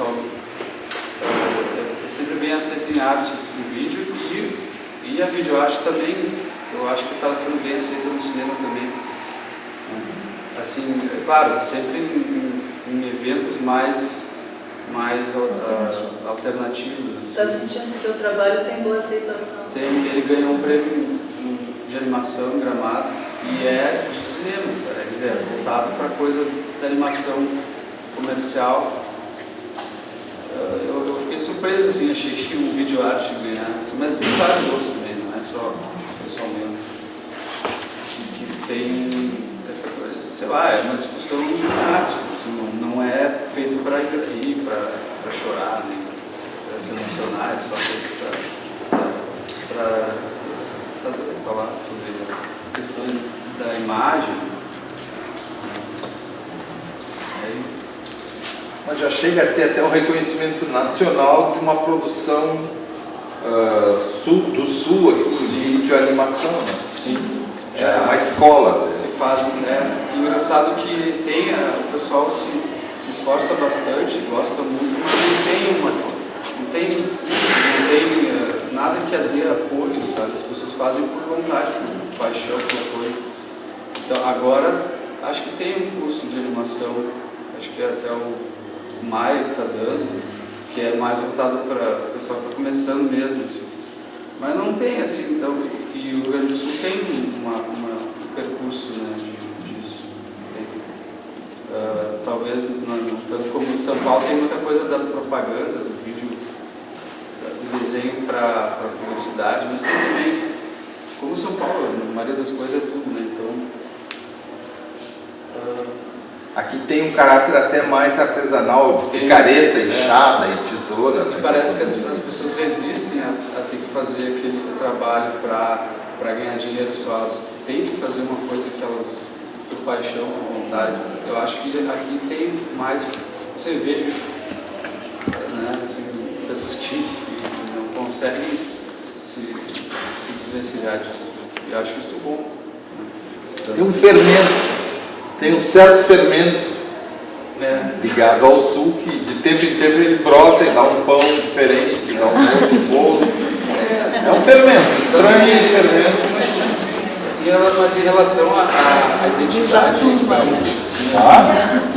pessoal é sempre bem aceito em artes, em vídeo, e a videoarte também, eu acho que está sendo bem aceita no cinema também. Assim, é claro, sempre em eventos mais alternativos. Está sentindo que o teu trabalho tem boa aceitação? Ele ganhou um prêmio de animação em Gramado e é de cinema, quer dizer, voltado para coisa de animação comercial. Eu fiquei surpreso, assim, achei que um videoarte ganhasse, mas tem vários outros também, não é só o pessoal mesmo, que tem essa coisa, sei lá, é uma discussão de arte, assim, não é feito para rir, para chorar, né, para se emocionar, é só feito para falar sobre questões da imagem. É isso. Mas já chega a ter até um reconhecimento nacional de uma produção do Sul aqui, de animação, né? Sim. É uma escola. Se faz, né? Engraçado que tem, o pessoal se esforça bastante, gosta muito, mas não tem nada que dê apoio, sabe? As pessoas fazem por vontade, por paixão, por apoio. Então agora acho que tem um curso de animação, acho que é até o Maia que está dando, que é mais voltado para o pessoal que está começando mesmo, assim. Mas não tem assim, então, e o Rio Grande do Sul tem um percurso, né, disso. Talvez, tanto como em São Paulo, tem muita coisa da propaganda, do vídeo, do desenho para publicidade, mas tem também, como São Paulo, a maioria das coisas é tudo, né, então... Aqui tem um caráter até mais artesanal, de picareta, enxada e tesoura, né? Parece que as pessoas resistem a ter que fazer aquele trabalho para ganhar dinheiro só. Elas têm que fazer uma coisa que elas, por paixão, por vontade. Eu acho que aqui tem mais, você vê, né, assim, pessoas que não conseguem se desvencilhar disso. E eu acho isso bom. Né? Tem um fermento. Tem um certo fermento ligado ao Sul que de tempo em tempo ele brota e dá um pão diferente, dá um outro bolo. É um fermento, estranho fermento, mas em relação à identidade,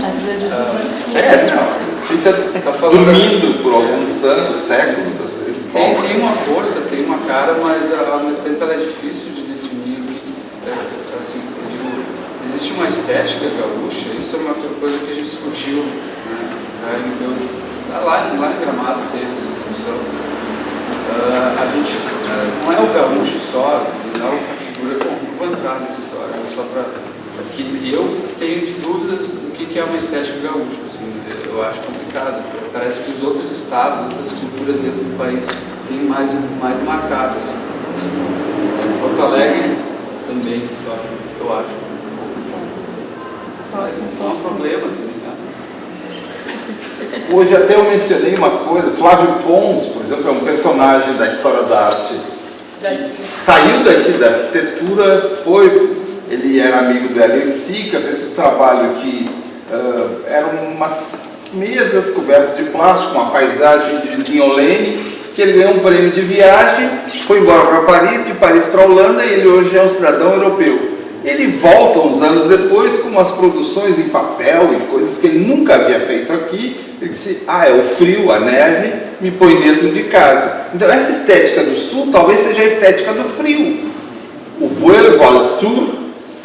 às vezes fica dormindo por alguns anos, séculos, às vezes. Tem uma força, tem uma cara, mas ao mesmo tempo ela é difícil de definir. Assim, existe uma estética gaúcha, isso é uma coisa que a gente discutiu, né? Lá em Gramado teve essa discussão. A gente não é o gaúcho só, não é uma figura que eu vou entrar nessa história, só para que eu tenho dúvidas do que é uma estética gaúcha. Assim, eu acho complicado. Parece que os outros estados, outras culturas dentro do país têm mais marcadas. Porto Alegre também, só eu acho. Mas não é um problema também, né? Hoje até eu mencionei uma coisa, Flávio Pons, por exemplo, é um personagem da história da arte. Saiu daqui da arquitetura, ele era amigo do Hélio Sica, fez um trabalho que eram umas mesas cobertas de plástico, uma paisagem de Linholene, que ele ganhou um prêmio de viagem, foi embora para Paris, de Paris para a Holanda, e ele hoje é um cidadão europeu. Ele volta uns anos depois com umas produções em papel e coisas que ele nunca havia feito aqui. Ele disse, é o frio, a neve, me põe dentro de casa. Então essa estética do Sul talvez seja a estética do frio. O Voile Sul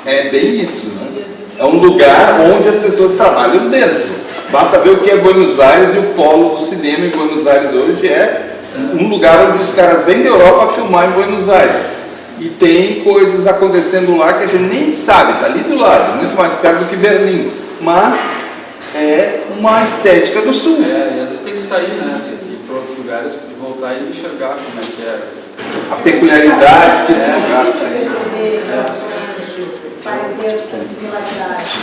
é bem isso, né? É um lugar onde as pessoas trabalham dentro. Basta ver o que é Buenos Aires, e o polo do cinema em Buenos Aires hoje é um lugar onde os caras vêm da Europa filmar em Buenos Aires. E tem coisas acontecendo lá que a gente nem sabe, está ali do lado, muito mais perto do que Berlim. Mas é uma estética do Sul. E às vezes tem que sair, né? Ir para outros lugares e voltar e enxergar como é que é. A peculiaridade que é perceber parentesco, similaridade.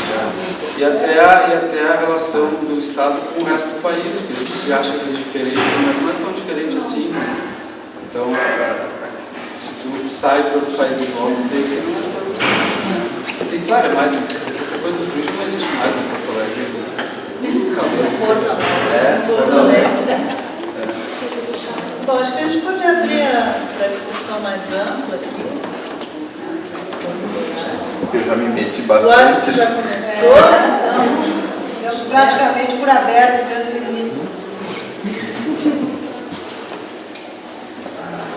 E até a relação do Estado com o resto do país, porque a gente se acha que é diferente, mas não é tão diferente assim. Né? Então, tu sai para outro país e volta, tem claro, mas essa coisa do frio não existe mais no Porto Alegre. Forno discussão mais ampla aqui. Eu já me meti O ASP bastante. já começou, então. Estamos praticamente por aberto desde o início.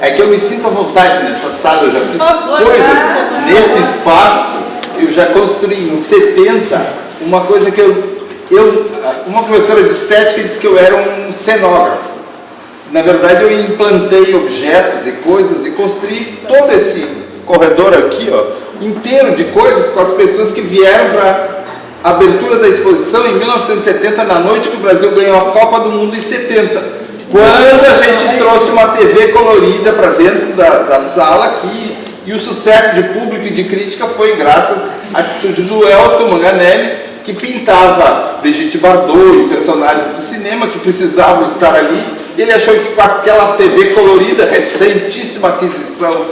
É que eu me sinto à vontade nessa sala, eu já fiz favor, coisas Sara. nesse espaço, eu já construí em 70 uma coisa que uma professora de estética disse que eu era um cenógrafo. Na verdade eu implantei objetos e coisas e construí todo esse corredor aqui, ó, inteiro de coisas com as pessoas que vieram para a abertura da exposição em 1970, na noite que o Brasil ganhou a Copa do Mundo em 70. Quando a gente trouxe uma TV colorida para dentro da sala aqui, e o sucesso de público e de crítica foi graças à atitude do Elton Manganelli, que pintava Brigitte Bardot e personagens do cinema que precisavam estar ali. Ele achou que com aquela TV colorida, recentíssima aquisição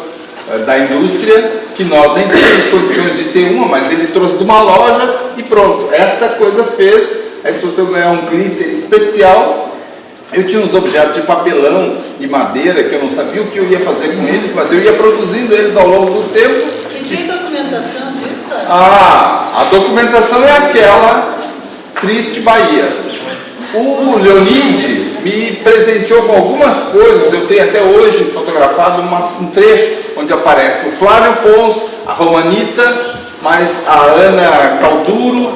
da indústria, que nós nem tínhamos condições de ter uma, mas ele trouxe de uma loja e pronto. Essa coisa fez a exposição ganhar um glitter especial. Eu tinha uns objetos de papelão e madeira que eu não sabia o que eu ia fazer com eles, mas eu ia produzindo eles ao longo do tempo. E tem documentação disso? A documentação é aquela Triste Bahia. O Leonide me presenteou com algumas coisas, eu tenho até hoje fotografado um trecho onde aparece o Flávio Pons, a Romanita, mais a Ana Calduro,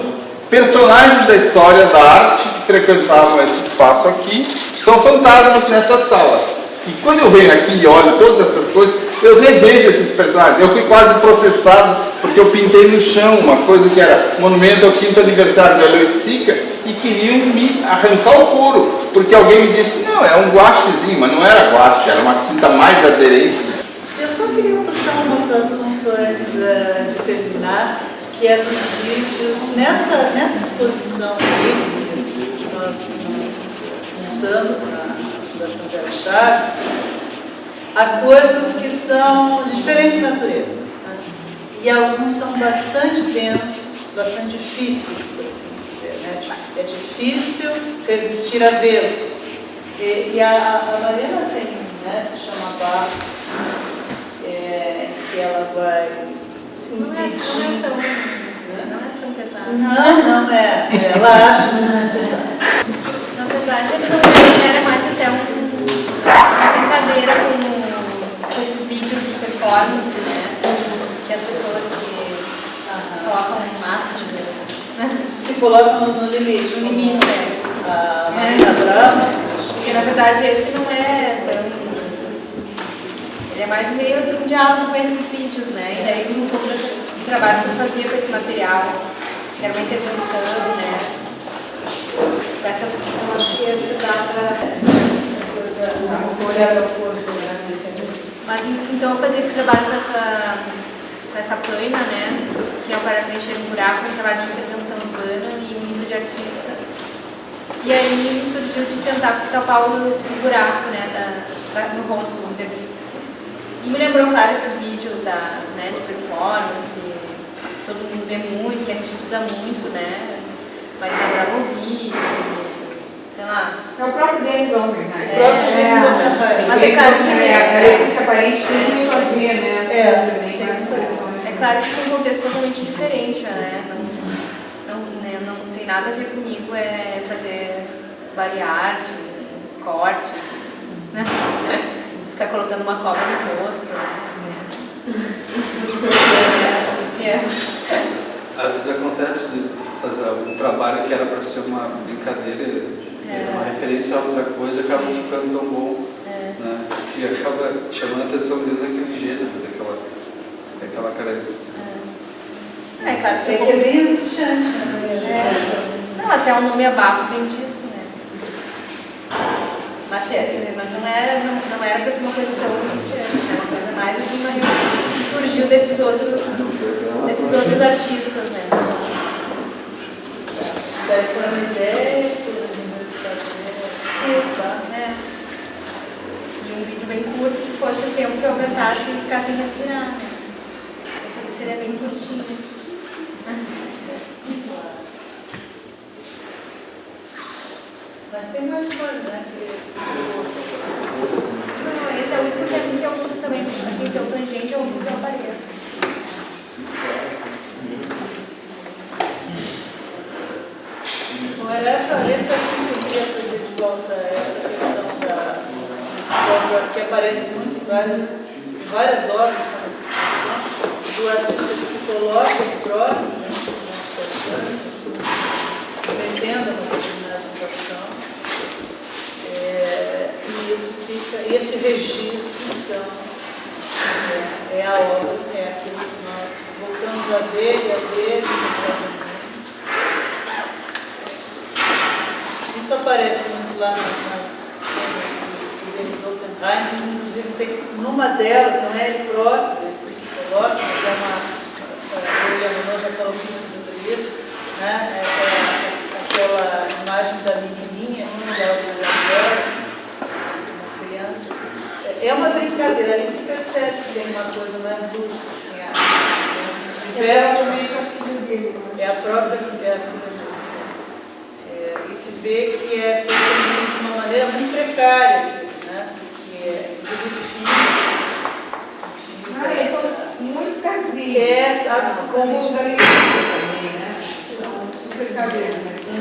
personagens da história da arte que frequentavam esse espaço aqui, são fantasmas nessa sala. E quando eu venho aqui e olho todas essas coisas, eu revejo esses personagens. Eu fui quase processado porque eu pintei no chão uma coisa que era monumento ao 5º aniversário da Leoitzica e queriam me arrancar o couro, porque alguém me disse, não, é um guachezinho, mas não era guache, era uma tinta mais aderente. Eu só queria puxar um outro assunto antes de terminar, que é dos vídeos. Nessa exposição aqui, que nós montamos na Fundação Vera Chaves, há coisas que são de diferentes naturezas, né? E alguns são bastante densos, bastante difíceis, por assim dizer, né? É difícil resistir a vê-los. E a Mariana tem, né, se chama Bafo, que ela vai impedir. Não é tão pesado. Não é. Ela acha que não é pesado. Na verdade, era mais até uma brincadeira com esses vídeos de performance, né? Que as pessoas se colocam em massa, Se coloca no limite. no limite, A Marina Brava. Porque na verdade esse não é tão. Ele é mais meio assim um diálogo com esses vídeos, né? E daí um pouco do trabalho que eu fazia com esse material, que era uma intervenção, né? Com essas coisas que se dá para mas então eu fazia esse trabalho com essa paina, né? Que é o Para Preencher um Buraco, um trabalho de intervenção urbana e um livro de artista. E aí me surgiu de tentar tapar o buraco, né? No rosto, vamos dizer assim. E me lembrou, claro, esses vídeos né, de performance, todo mundo vê muito, que a gente estuda muito, né? Marina Abramovic, sei lá. É o próprio Denis Omber, né? O próprio Denis Omber. Mas é claro que a Letícia Parente tem muito a ver, né? Também com essas questões. é claro que tem um contexto totalmente diferente, né? Não tem nada a ver comigo fazer variarte, cortes, né? Ficar colocando uma cobra no rosto, né? Às vezes acontece de fazer um trabalho que era para ser uma brincadeira, uma referência a outra coisa, acaba ficando tão bom, né? Que acaba chamando a atenção dentro daquele gênero, daquela característica. É claro É que é bem angustiante, né? Não, até o nome Abafo vem disso, né? Mas não era para ser uma coisa tão angustiante, né? Uma coisa mais assim, que surgiu desses outros artistas, né? Daí foi uma ideia que as universidades Isso, né? E um vídeo bem curto que fosse o tempo que eu aguentasse e ficar sem respirar, né? Porque seria bem curtinho. Mas tem mais coisa, né? esse é o único termo que eu uso também, assim, seu tangente é o único que eu apareço. Bom, era esse assunto que eu queria trazer de volta, essa questão que aparece muito em várias obras nessa exposição, do artista que se coloca ele próprio, né, se submetendo a uma determinada situação. E isso fica, e esse registro, então, é a obra, é aquilo que nós voltamos a ver e a ver, isso aparece muito lá nas cenas do Denis Oppenheim, inclusive tem numa delas, não é ele próprio que se coloca, mas eu e a Manu já falamos muito sobre isso, né? Aquela imagem da menininha, que ela uma criança. É uma brincadeira, ali se percebe que tem uma coisa mais lúdica, assim, a criança se diverte. a filha dele. É a própria filha dele. E se vê que é feito de uma maneira muito precária, né? Porque inclusive o filho são muito caseiros. Como os da Letícia também, né? São super caseiros, mas tem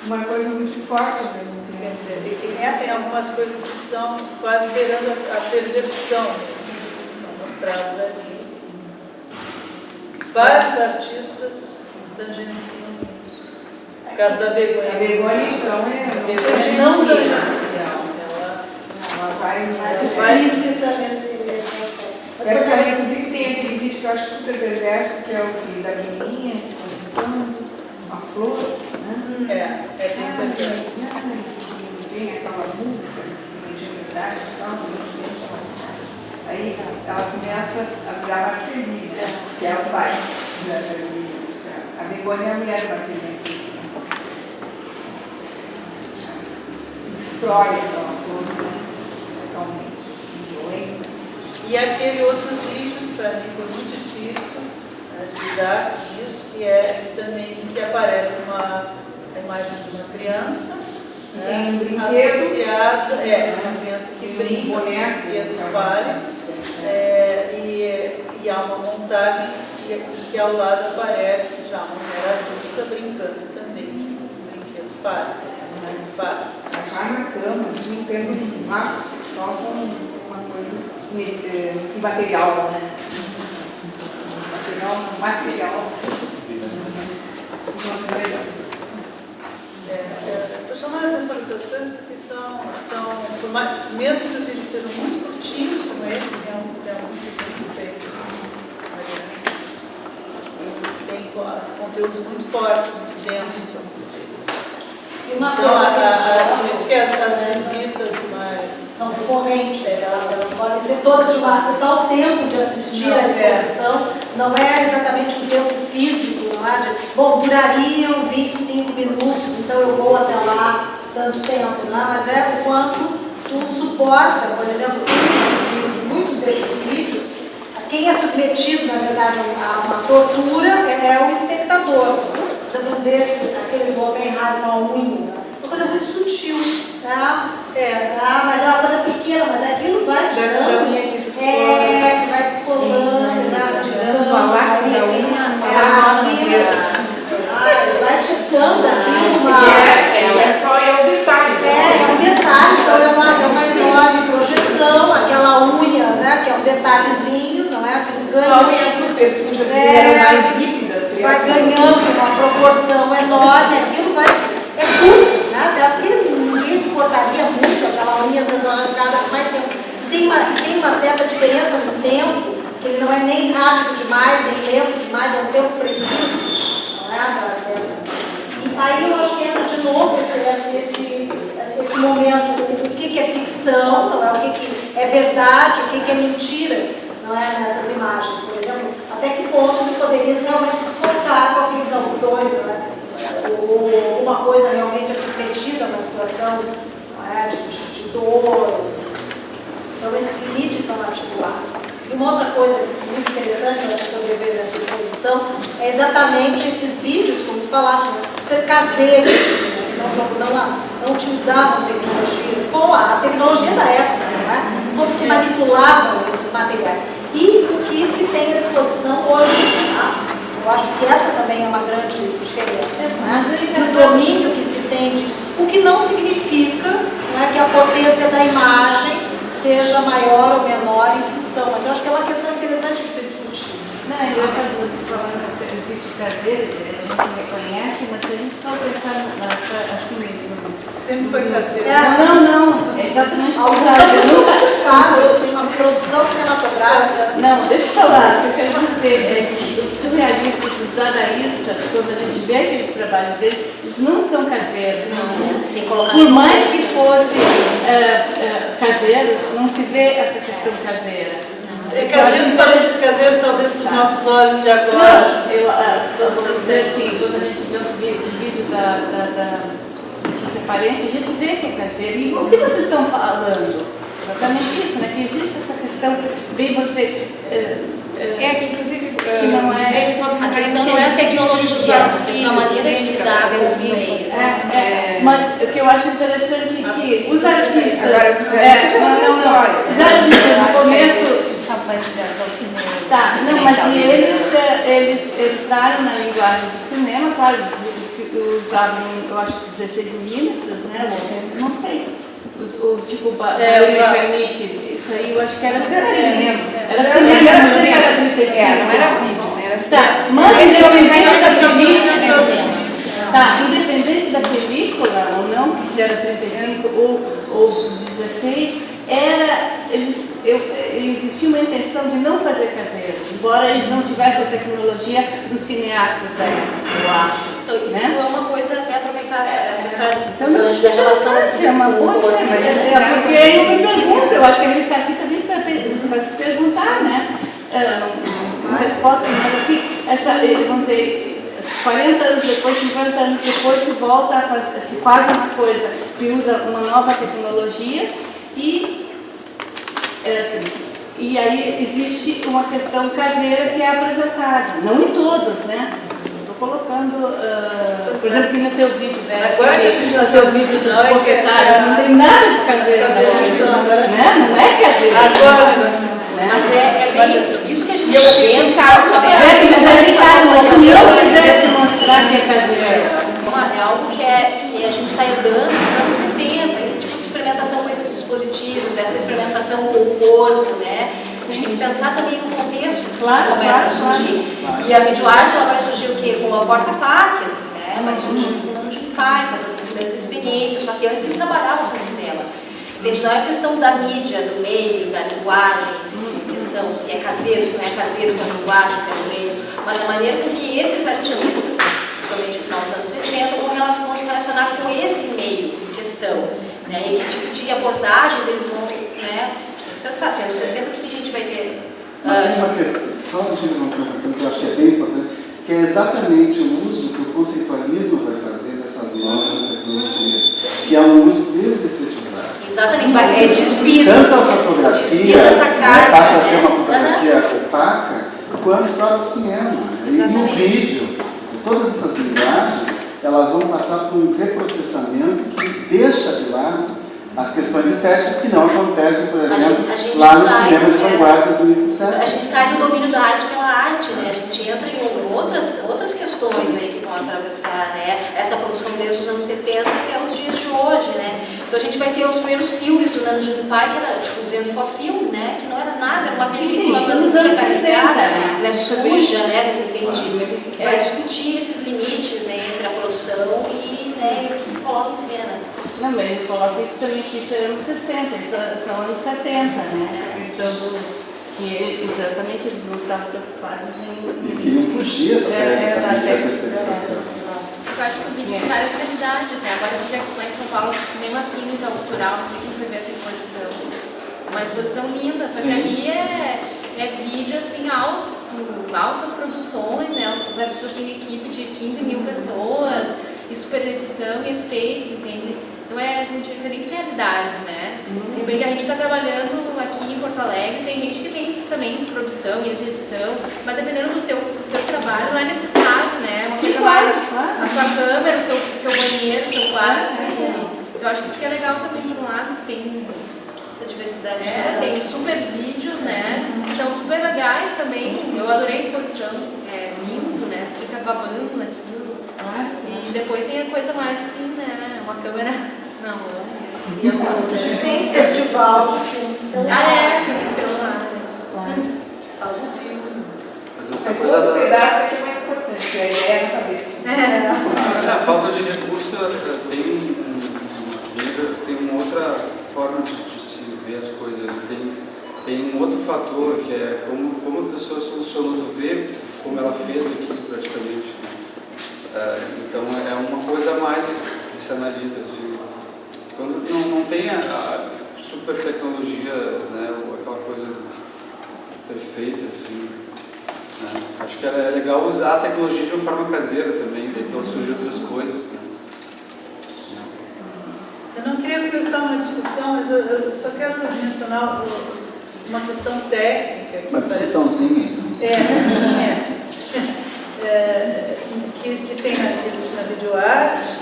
uma coisa muito forte ao mesmo tempo. Quer dizer, existem algumas coisas que são quase beirando a perversão, que são mostradas ali. Vários artistas tangenciam isso. No caso da Begonha. A Begonha, então, é não tangencial. Ela vai mais explícita nesse aspecto. Inclusive tem aquele vídeo que eu acho super perverso, que é o da menininha, pintando uma flor, né? É bem perverso. Tem aquela música de ingenuidade e tal, aí ela começa a virar Marceline, que é o pai da Marceline. A Begonha é a mulher da Marceline. Destrói aquela flor totalmente, violenta. E aquele outro vídeo, para mim, foi muito difícil, né, de lidar com isso, que é também que aparece a imagem de uma criança, tem um brinquedo associada, uma criança que brinca, um brinquedo falho, e há uma montagem que ao lado aparece já uma mulher adulta brincando também, um brinquedo falho. Já na cama, não tendo nada, só com uma coisa imaterial, né? Material. Estou chamando a atenção dessas coisas porque mesmo que os vídeos sejam muito curtinhos, como esse, tem alguns segundos, não sei, eles têm conteúdos muito fortes, muito densos. E uma Então, por isso que as visitas mais... são recorrentes, elas podem ser todas de tal tempo de assistir à exposição, não é exatamente um tempo físico, não é? Bom, durariam 25 minutos, então eu vou até lá tanto tempo, não é? Mas é o quanto tu suporta, por exemplo, muitos desses vídeos, quem é submetido, na verdade, a uma tortura é o espectador. Por exemplo, aquele do Oppenheim com a unha, uma coisa muito sutil, tá? Mas é uma coisa pequena, mas aquilo vai tirando, que vai descolando, vai tirando vai tirando aquilo, só é um detalhe. É um detalhe, então é uma enorme projeção, aquela unha, né, que é um detalhezinho, não é? Aquilo ganha. A unha super suja, porque é mais líquida. Vai ganhando uma proporção enorme, aquilo vai. É tudo, né? Ninguém se cortaria muito, aquela unha sendo arrancada por mais tempo. Tem uma certa diferença no tempo, que ele não é nem rápido demais, nem lento demais, é um tempo preciso, não é? E aí eu acho que entra de novo esse momento, o que é ficção, não é? O que é verdade, o que é mentira, não é? Nessas imagens, por exemplo, até que ponto tu poderias realmente suportar com aqueles algodões, não é? Ou uma coisa realmente é submetida a uma situação, não é? de dor. Então esses limites são articulados. E uma outra coisa muito interessante para poder ver nessa exposição é exatamente esses vídeos, como tu falaste, super caseiros, que não utilizavam tecnologias. Bom, a tecnologia da época, não né? Como se manipulavam esses materiais. E o que se tem à disposição hoje. Tá? Eu acho que essa também é uma grande diferença. Né? O domínio que se tem disso. O que não significa, né, que a potência da imagem seja maior ou menor em função. Mas eu acho que é uma questão interessante de se discutir. Não, é engraçado vocês falando do vídeo caseiro, a gente reconhece, mas se a gente for pensar assim mesmo. Sempre foi caseiro. Não, é exatamente o Alguns contrário. Eu nunca casos tem uma produção cinematográfica. Não, deixa eu falar, o que eu quero dizer é que os surrealistas, os dadaístas, quando a gente vê aqueles trabalhos deles, eles não são caseiros. Tem que colocar Por mais que fossem caseiros, não se vê essa questão caseira. Caseiro talvez para os nossos olhos de agora. Vamos dizer assim, quando a gente vê o vídeo do seu parente, a gente vê que é caseiro. E o que vocês estão falando? Exatamente isso, né? Que existe essa questão, bem você... que inclusive que não é... a questão não é a tecnologia, a questão é a maneira de lidar com os meios. Mas o que eu acho interessante é que os artistas... Agora, os artistas no começo... Vai se ao cinema. Tá, não, mas eles entraram na linguagem do cinema, claro, eles usavam, eu acho, 16 milímetros, né? Não sei. O tipo Bernick, isso aí eu acho que era cinema. Era cinema, não era 35. Não era vídeo, né? Era tá, mas independente da película, tá, independente da película ou não, que se era 35 ou 16, existia uma intenção de não fazer caseiro, embora eles não tivessem a tecnologia dos cineastas da época, eu acho. Então, isso é uma coisa, até aproveitar essa história então, da relação de é uma boa, porque eu me pergunto, eu acho que ele está aqui também para se perguntar, né? Uma resposta, mas assim, vamos dizer, 40 anos depois, 50 anos depois, se volta a fazer, se faz uma coisa, se usa uma nova tecnologia e aí existe uma questão caseira que é apresentada, não em todos, né? Estou colocando, por exemplo, que no teu vídeo, no teu vídeo dos bofetadas, não tem nada de caseiro, né? Não é caseiro. Agora, mas é bem isso que a gente vê, mas a gente faz uma opinião, quisesse mostrar que é caseiro. É algo que a gente está herdando nos anos 70, esse tipo de experimentação com esses dispositivos, essa experimentação com o corpo, né? A gente tem que pensar também no contexto que isso começa a surgir. E a videoarte, ela vai surgir o quê? Como a porta-paque, assim, né? Vai surgir com o nome de pai, vai fazer as primeiras experiências, só que antes ele trabalhava com o cinema. Entende? Não é questão da mídia, do meio, da linguagem, questão se é caseiro, se não é caseiro, da linguagem, que é do meio, mas a maneira com que esses artistas, principalmente no final dos anos 60, vão se relacionar com esse meio em questão, né? E que tipo de abordagens eles vão, né? Pensar assim, anos 60, o que a gente vai ter? Mas tem uma questão, só a gente levantar uma questão que eu acho que é bem importante, que é exatamente o uso que o conceitualismo vai fazer dessas novas tecnologias, que é um uso desestetizado. Exatamente, vai despir. Tanto a fotografia, essa carga, passa a ser uma fotografia opaca, quanto o próprio cinema. E o vídeo, todas essas linguagens, elas vão passar por um reprocessamento que deixa de lado as questões estéticas que não acontecem, por exemplo, lá no cinema de vanguarda do início do século. A gente sai do domínio da arte pela arte, né? A gente entra em outras questões aí que vão atravessar, né? Essa produção desde os anos 70 até os dias de hoje, né? Então a gente vai ter os primeiros filmes do Nano Júlio Pai, que era o Zen for Film, né? Que não era nada, era uma película nos anos 60, né? Suja, né? Entendi. Vai discutir esses limites, né? Entre a produção e, né, o que se coloca em cena. Não, mas ele coloca isso também, que isso é anos 60, isso são anos 70, né? A questão que exatamente eles não estavam preocupados em... queriam fugir dessa estetização. Eu acho que o vídeo tem várias realidades, né? Agora a gente aqui lá em São Paulo, o cinema cínico, cultural, não sei quem foi ver essa exposição. Uma exposição linda, só que ali é vídeo assim, altas produções, né? Os artistas têm equipe de 15 mil pessoas, e super edição e efeitos, entende? Então são diferentes realidades, né? De repente a gente está trabalhando aqui em Porto Alegre, tem gente que tem também produção e edição, mas dependendo do teu trabalho, lá é necessário, né? Uma coisa mais, a sua câmera, o seu banheiro, o seu quarto. Então eu acho que isso que é legal também, por um lado, que tem muita diversidade. Tem super vídeos, né? Que são super legais também. Eu adorei a exposição, é lindo, né? Tu fica babando naquilo. E depois tem a coisa mais assim, né? Uma câmera na mão. Tem festival de filme de celular. Tem celular. Faz um filme. Mas essa Mas coisa outro da... pedaço que é mais importante, que é a ideia na cabeça. A falta de recurso tem uma outra forma de se ver as coisas. Tem um outro fator, que é como a pessoa solucionou, tu vê como ela fez aqui praticamente. Então é uma coisa a mais que se analisa. Assim. Quando não tem a super tecnologia, né, ou aquela coisa perfeita, assim, né? Acho que é legal usar a tecnologia de uma forma caseira também, então surgem outras coisas. Né? Eu não queria começar uma discussão, mas eu só quero mencionar uma questão técnica. Uma discussãozinha. Que existe na videoarte,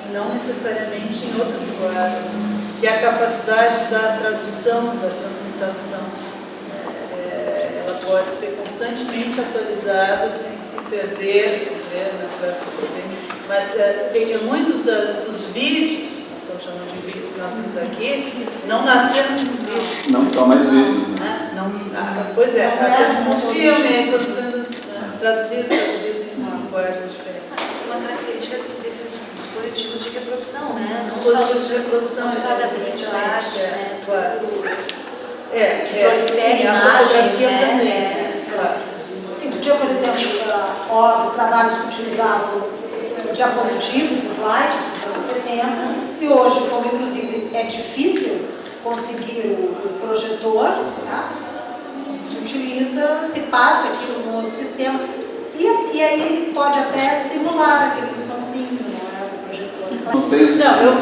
e não necessariamente em outras linguagens, que é a capacidade da tradução, da transmutação. Ela pode ser constantemente atualizada, sem se perder, mas muitos dos vídeos, nós estamos chamando de vídeos que nós temos aqui, não nasceram de um vídeo. Não só mais vídeos. Né? Pois é, nasceram de um filme, foram sendo traduzidos em uma linguagem diferente. Isso é uma característica desses dispositivos de reprodução, né? Dispositivos de reprodução, não só da videoarte, né? Claro. Prolifera a imagens, fotografia né? também. Claro. Sim, tu tinha, por exemplo, obras, trabalhos que utilizavam diapositivos, slides dos anos 70, e hoje, como inclusive é difícil conseguir o projetor, tá? Se utiliza, se passa aquilo no outro sistema, e aí pode até simular aquele somzinho, né, do projetor. Não, eu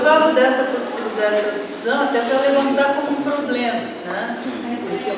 falo dessa possibilidade de tradução até para levantar como um problema, né? Porque